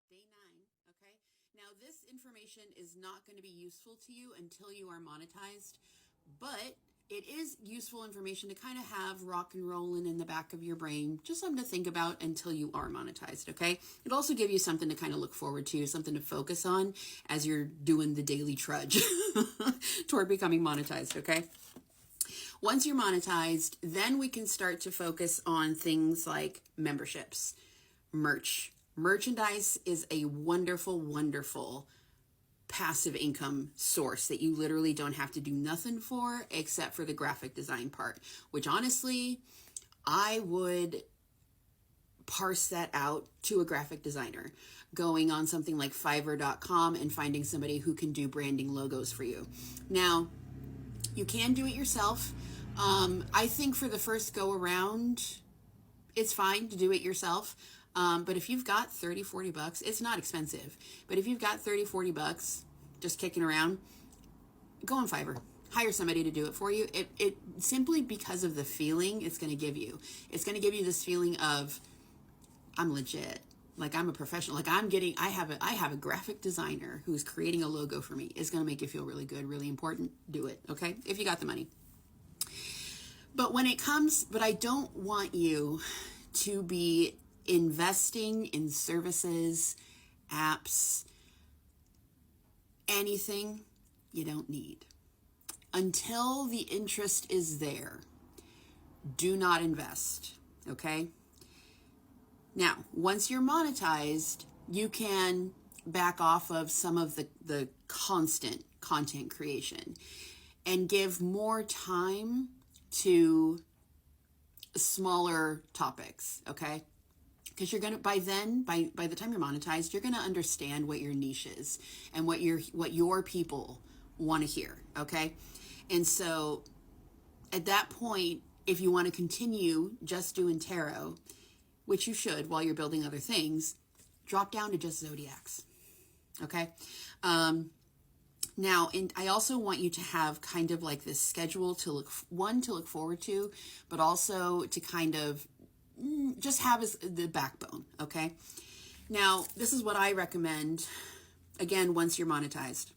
Day 9. Okay. Now, this information is not going to be useful to you until you are monetized, but it is useful information to kind of have rock and rolling in the back of your brain, just something to think about until you are monetized. Okay. It'll also give you something to kind of look forward to, something to focus on as you're doing the daily trudge toward becoming monetized. Okay. Once you're monetized, then we can start to focus on things like memberships, merch. Merchandise is a wonderful, wonderful passive income source that you literally don't have to do nothing for except for the graphic design part, which honestly, I would parse that out to a graphic designer, going on something like Fiverr.com and finding somebody who can do branding logos for you. Now, you can do it yourself. I think for the first go around, it's fine to do it yourself. But if you've got 30, 40 bucks, it's not expensive. But if you've got 30, 40 bucks just kicking around, go on Fiverr. Hire somebody to do it for you. It simply because of the feeling it's going to give you. It's going to give you this feeling of, I'm legit. Like I'm a professional. Like I have a graphic designer who's creating a logo for me. It's going to make you feel really good, really important. Do it. Okay. If you got the money. But I don't want you to be investing in services, apps, anything you don't need. Until the interest is there, do not invest, okay? Now, once you're monetized, you can back off of some of the constant content creation and give more time to smaller topics, okay? Because you're gonna by the time you're monetized, you're gonna understand what your niche is and what your people want to hear. Okay, and so at that point, if you want to continue just doing tarot, which you should while you're building other things, drop down to just zodiacs. Okay. Now, and I also want you to have kind of like this schedule to look forward to, but also to kind of just have as the backbone, okay? Now, this is what I recommend, again, once you're monetized.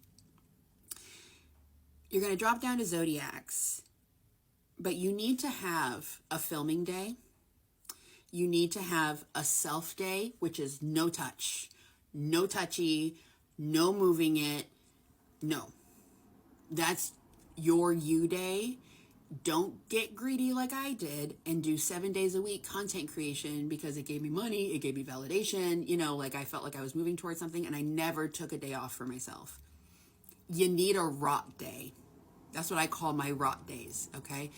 You're going to drop down to zodiacs, but you need to have a filming day. You need to have a self day, which is no touch, no touchy, no moving it. No, that's your you day. Don't get greedy like I did and do 7 days a week content creation because it gave me money, it gave me validation, like I felt like I was moving towards something and I never took a day off for myself. You need a rot day. That's what I call my rot days, okay?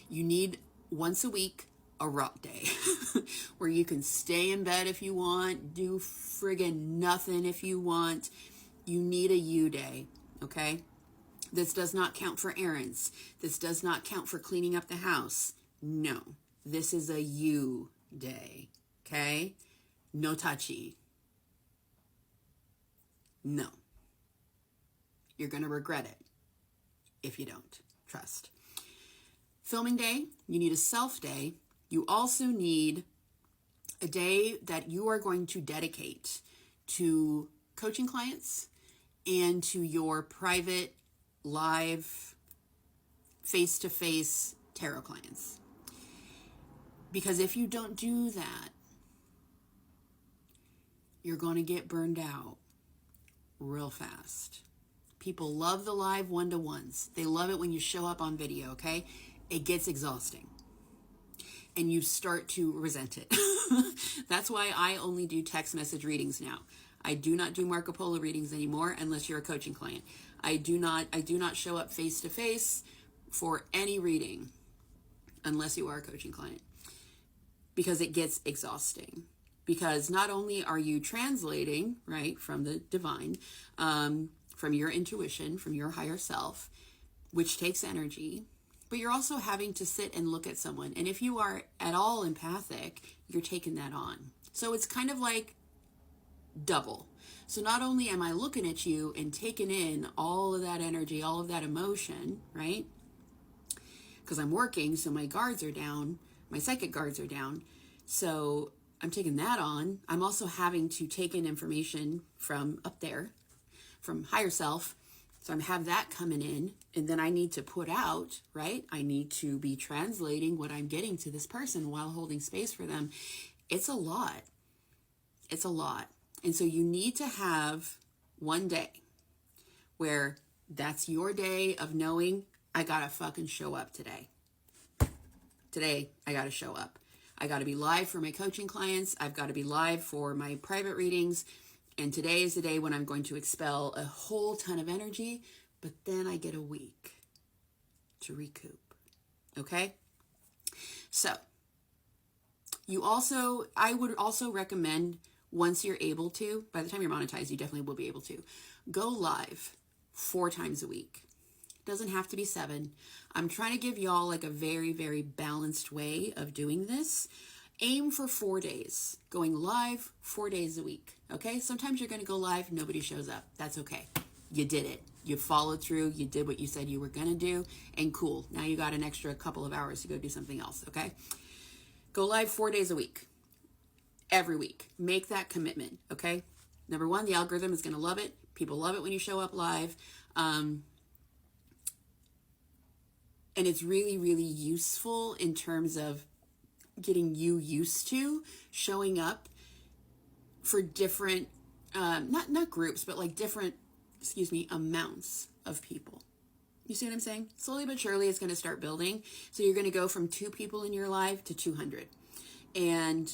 You need once a week a rot day where you can stay in bed if you want, do friggin' nothing if you want. You need a you day, okay? This does not count for errands. This does not count for cleaning up the house. No, this is a you day, okay? No touchy. No. You're going to regret it if you don't. Trust. Filming day, you need a self day. You also need a day that you are going to dedicate to coaching clients and to your private live face-to-face tarot clients. Because if you don't do that, you're going to get burned out real fast. People love the live one-to-ones. They love it when you show up on video, okay? It gets exhausting. And you start to resent it. That's why I only do text message readings now. I do not do Marco Polo readings anymore unless you're a coaching client. I do not show up face to face for any reading unless you are a coaching client, because it gets exhausting. Because not only are you translating, right, from the divine, from your intuition, from your higher self, which takes energy, but you're also having to sit and look at someone. And if you are at all empathic, you're taking that on. So it's kind of like double. So not only am I looking at you and taking in all of that energy, all of that emotion, right? Because I'm working, so my guards are down, my psychic guards are down. So I'm taking that on. I'm also having to take in information from up there, from higher self. So I have that coming in, and then I need to put out, right? I need to be translating what I'm getting to this person while holding space for them. It's a lot. It's a lot. And so you need to have one day where that's your day of knowing, I gotta fucking show up today. Today, I gotta show up. I gotta be live for my coaching clients. I've gotta be live for my private readings. And today is the day when I'm going to expel a whole ton of energy, but then I get a week to recoup. Okay? So, I would also recommend, once you're able to, by the time you're monetized, you definitely will be able to, go live 4 times a week. It doesn't have to be 7. I'm trying to give y'all like a very, very balanced way of doing this. Aim for 4 days, going live 4 days a week. Okay? Sometimes you're going to go live, nobody shows up. That's okay. You did it. You followed through. You did what you said you were going to do. And cool. Now you got an extra couple of hours to go do something else. Okay? Go live 4 days a week. Every week. Make that commitment. Okay? Number 1, the algorithm is going to love it. People love it when you show up live. And it's really, really useful in terms of getting you used to showing up for different, not groups, but like different, amounts of people. You see what I'm saying? Slowly but surely, it's going to start building. So you're going to go from 2 people in your life to 200. And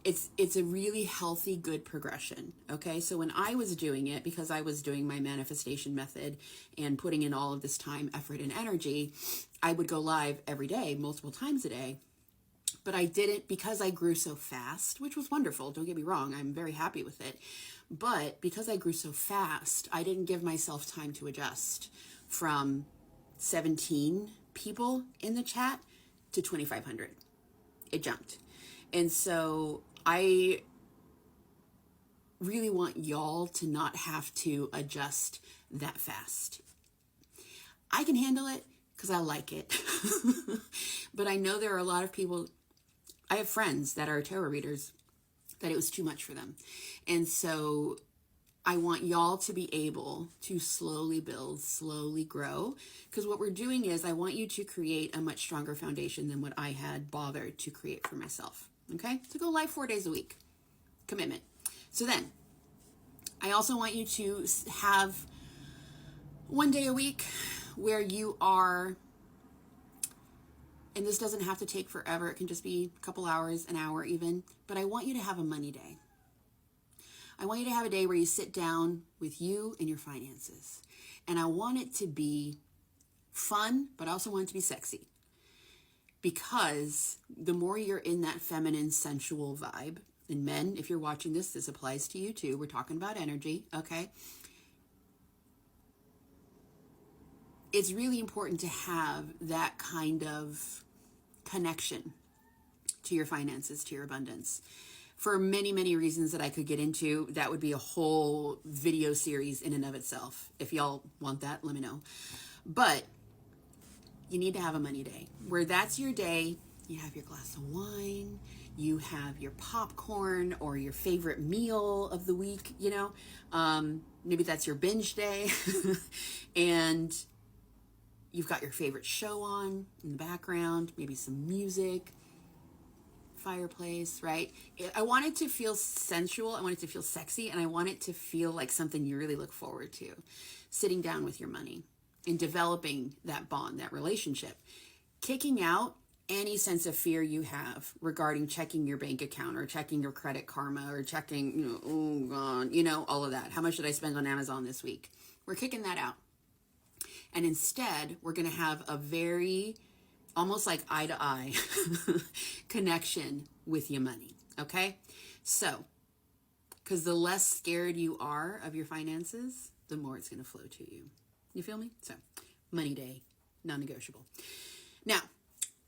it's a really healthy, good progression. Okay. So when I was doing it, because I was doing my manifestation method and putting in all of this time, effort, and energy, I would go live every day, multiple times a day. But I didn't, because I grew so fast, which was wonderful. Don't get me wrong. I'm very happy with it. But because I grew so fast, I didn't give myself time to adjust from 17 people in the chat to 2,500. It jumped. And so I really want y'all to not have to adjust that fast. I can handle it because I like it. But I know there are a lot of people, I have friends that are tarot readers, that it was too much for them. And so I want y'all to be able to slowly build, slowly grow. Because what we're doing is I want you to create a much stronger foundation than what I had bothered to create for myself. Okay? So go live 4 days a week. Commitment. So then, I also want you to have 1 day a week where you are, and this doesn't have to take forever. It can just be a couple hours, an hour even. But I want you to have a money day. I want you to have a day where you sit down with you and your finances. And I want it to be fun, but I also want it to be sexy. Because the more you're in that feminine, sensual vibe, and men, if you're watching this, this applies to you too. We're talking about energy, okay? It's really important to have that kind of connection to your finances, to your abundance. For many, many reasons that I could get into, that would be a whole video series in and of itself. If y'all want that, let me know. But you need to have a money day where that's your day. You have your glass of wine, you have your popcorn or your favorite meal of the week, you know, maybe that's your binge day. And you've got your favorite show on in the background, maybe some music, fireplace, right? I want it to feel sensual. I want it to feel sexy. And I want it to feel like something you really look forward to. Sitting down with your money and developing that bond, that relationship. Kicking out any sense of fear you have regarding checking your bank account or checking your credit karma or checking, oh God, all of that. How much did I spend on Amazon this week? We're kicking that out. And instead, we're going to have a very, almost like eye-to-eye connection with your money, okay? So, because the less scared you are of your finances, the more it's going to flow to you. You feel me? So, money day, non-negotiable. Now,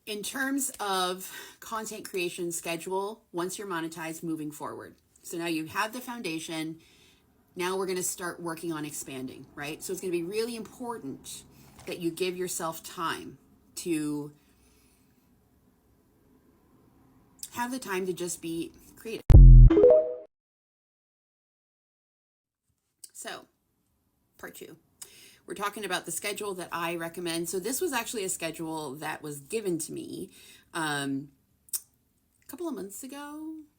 in terms of content creation schedule, once you're monetized, moving forward. So now you have the foundation. Now we're going to start working on expanding, right? So it's going to be really important that you give yourself time to have the time to just be creative. So, part 2. We're talking about the schedule that I recommend. So this was actually a schedule that was given to me a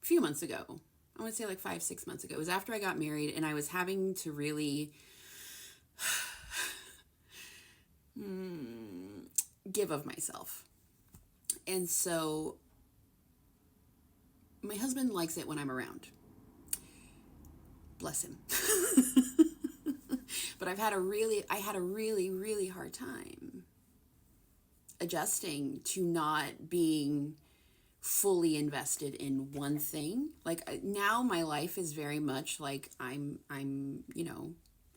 few months ago. I would say like 5-6 months ago. It was after I got married, and I was having to really give of myself. And so my husband likes it when I'm around. Bless him. But I had a really hard time adjusting to not being fully invested in one thing. Like now my life is very much like I'm,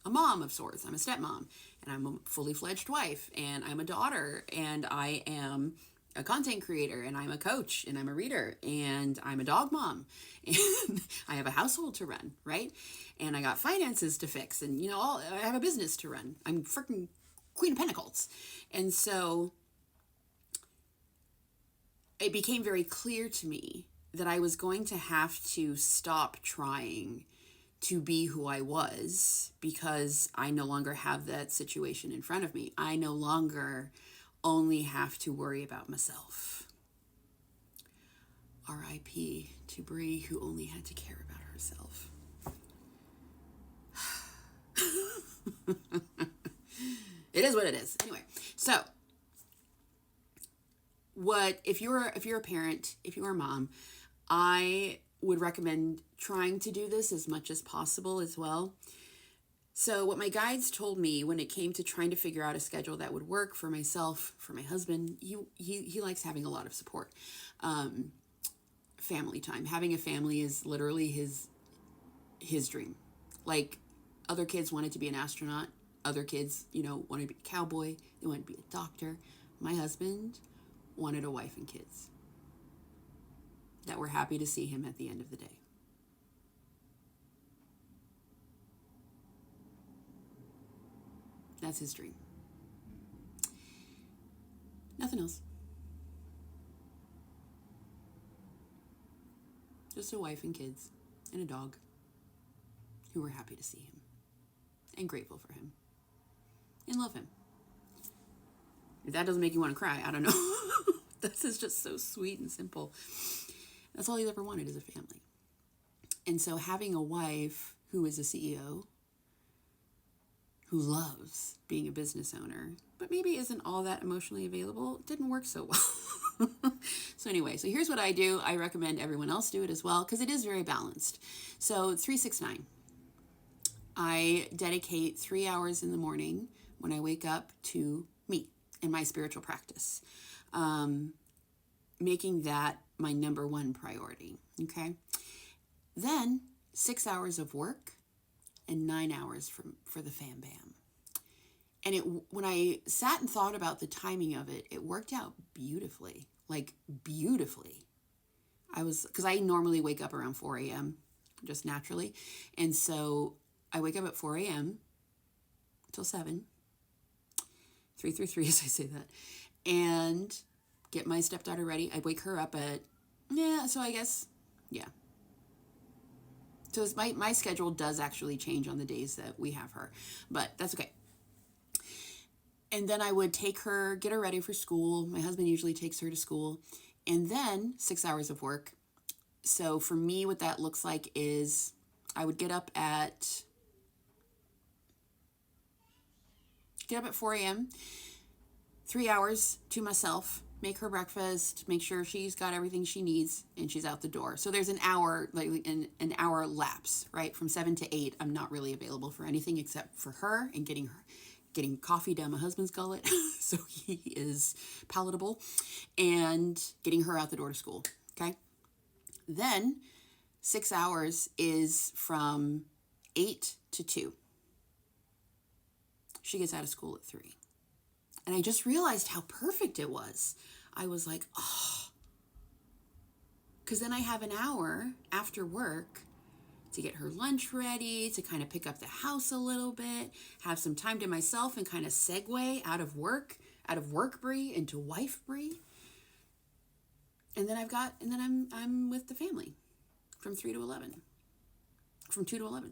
a mom of sorts. I'm a stepmom, and I'm a fully fledged wife, and I'm a daughter, and I am a content creator, and I'm a coach, and I'm a reader, and I'm a dog mom, and I have a household to run, right? And I got finances to fix, and I have a business to run. I'm freaking Queen of Pentacles. And so it became very clear to me that I was going to have to stop trying to be who I was, because I no longer have that situation in front of me. I no longer only have to worry about myself. R.I.P. to Brie, who only had to care about herself. It is what it is. Anyway, so if you're a parent, if you're a mom, I would recommend trying to do this as much as possible as well. So what my guides told me when it came to trying to figure out a schedule that would work for myself, for my husband, he likes having a lot of support. Family time. Having a family is literally his dream. Like, other kids wanted to be an astronaut. Other kids, wanted to be a cowboy. They wanted to be a doctor. My husband wanted a wife and kids that were happy to see him at the end of the day. That's his dream. Nothing else. Just a wife and kids and a dog who were happy to see him and grateful for him and love him. If that doesn't make you want to cry, I don't know. This is just so sweet and simple. That's all he's ever wanted, is a family. And so having a wife who is a CEO, who loves being a business owner, but maybe isn't all that emotionally available, didn't work so well. So anyway, so here's what I do. I recommend everyone else do it as well, because it is very balanced. So 3-6-9. I dedicate 3 hours in the morning when I wake up to me and my spiritual practice, making that my number one priority. Okay. Then 6 hours of work and 9 hours for the fam bam. And when I sat and thought about the timing of it, it worked out beautifully, like beautifully. Because I normally wake up around 4 a.m. just naturally. And so I wake up at 4 a.m. till 7, 3 as I say that, and get my stepdaughter ready. I wake her up at, so I guess, yeah. So my schedule does actually change on the days that we have her, but that's okay. And then I would take her, get her ready for school. My husband usually takes her to school, and then 6 hours of work. So for me, what that looks like is I would get up at 4 a.m., 3 hours to myself, make her breakfast, make sure she's got everything she needs, and she's out the door. So there's an hour, like an hour lapse, right? From 7 to 8, I'm not really available for anything except for her and getting coffee down my husband's gullet so he is palatable, and getting her out the door to school, okay? Then 6 hours is from 8 to 2. She gets out of school at 3. And I just realized how perfect it was. I was like, oh. Because then I have an hour after work to get her lunch ready, to kind of pick up the house a little bit, have some time to myself, and kind of segue out of work Brie into wife Brie. And then I'm with the family from 3 to 11, from 2 to 11.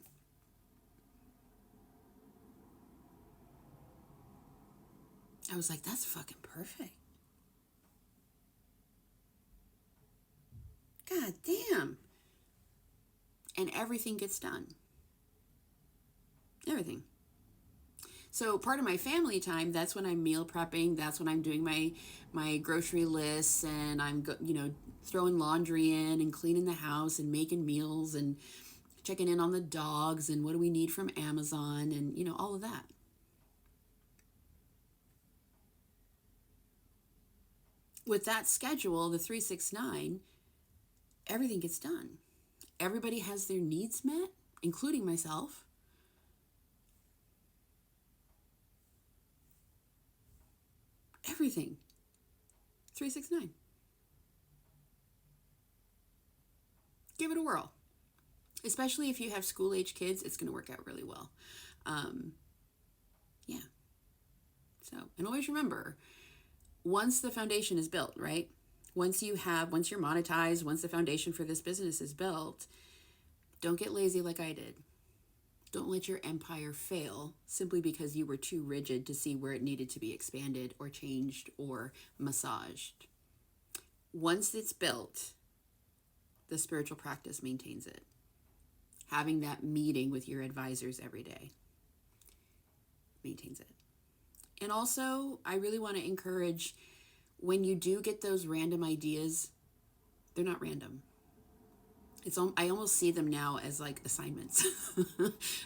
I was like, that's fucking perfect. God damn. And everything gets done. Everything. So part of my family time, that's when I'm meal prepping. That's when I'm doing my grocery lists, and I'm, throwing laundry in and cleaning the house and making meals and checking in on the dogs and what do we need from Amazon and, all of that. With that schedule, the 369, everything gets done. Everybody has their needs met, including myself. Everything. 369. Give it a whirl. Especially if you have school-age kids, it's going to work out really well. Yeah. So, and always remember, once the foundation is built, right? Once you're monetized, once the foundation for this business is built, don't get lazy like I did. Don't let your empire fail simply because you were too rigid to see where it needed to be expanded or changed or massaged. Once it's built, the spiritual practice maintains it. Having that meeting with your advisors every day maintains it. And also, I really want to encourage, when you do get those random ideas, they're not random. I almost see them now as like assignments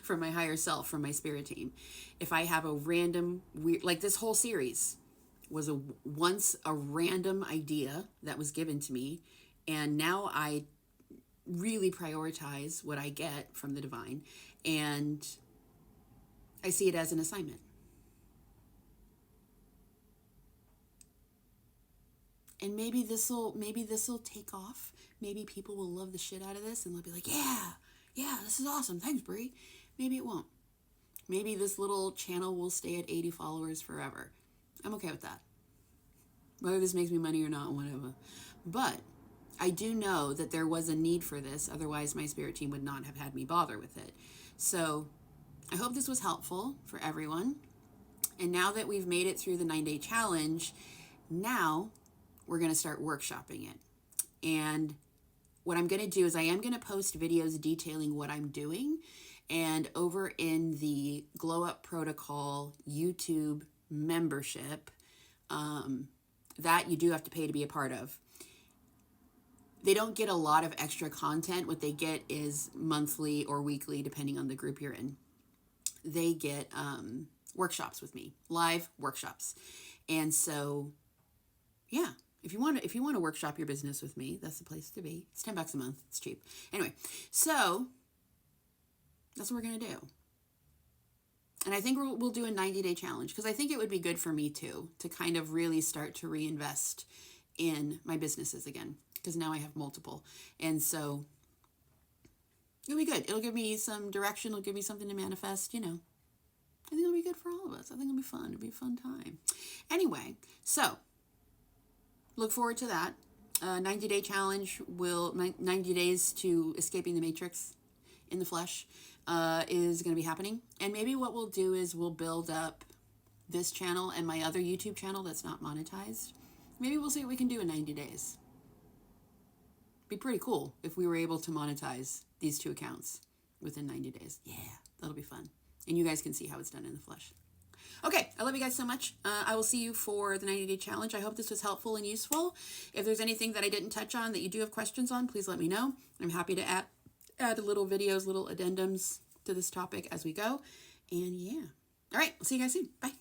from my higher self, from my spirit team. If I have a random weird, like this whole series was once a random idea that was given to me, and now I really prioritize what I get from the divine, and I see it as an assignment. And maybe this'll take off. Maybe people will love the shit out of this and they'll be like, yeah, this is awesome. Thanks, Brie. Maybe it won't. Maybe this little channel will stay at 80 followers forever. I'm okay with that. Whether this makes me money or not, whatever. But I do know that there was a need for this. Otherwise, my spirit team would not have had me bother with it. So I hope this was helpful for everyone. And now that we've made it through the 9-day challenge, now we're going to start workshopping it. And what I'm going to do is I am going to post videos detailing what I'm doing. And over in the Glow Up Protocol YouTube membership, that you do have to pay to be a part of. They don't get a lot of extra content. What they get is monthly or weekly, depending on the group you're in. They get workshops with me, live workshops. And so, yeah. If you want to workshop your business with me, that's the place to be. It's $10 a month. It's cheap. Anyway, so that's what we're going to do. And I think we'll do a 90-day challenge, because I think it would be good for me too, to kind of really start to reinvest in my businesses again, because now I have multiple. And so it'll be good. It'll give me some direction. It'll give me something to manifest, I think it'll be good for all of us. I think it'll be fun. It'll be a fun time. Anyway, so look forward to that. 90-day challenge 90 days to escaping the matrix in the flesh is going to be happening. And maybe what we'll do is we'll build up this channel and my other YouTube channel that's not monetized. Maybe we'll see what we can do in 90 days. Be pretty cool if we were able to monetize these two accounts within 90 days. Yeah, that'll be fun. And you guys can see how it's done in the flesh. Okay, I love you guys so much. I will see you for the 90-day challenge. I hope this was helpful and useful. If there's anything that I didn't touch on that you do have questions on, please let me know. I'm happy to add little videos, little addendums to this topic as we go. And yeah. All right, I'll see you guys soon. Bye.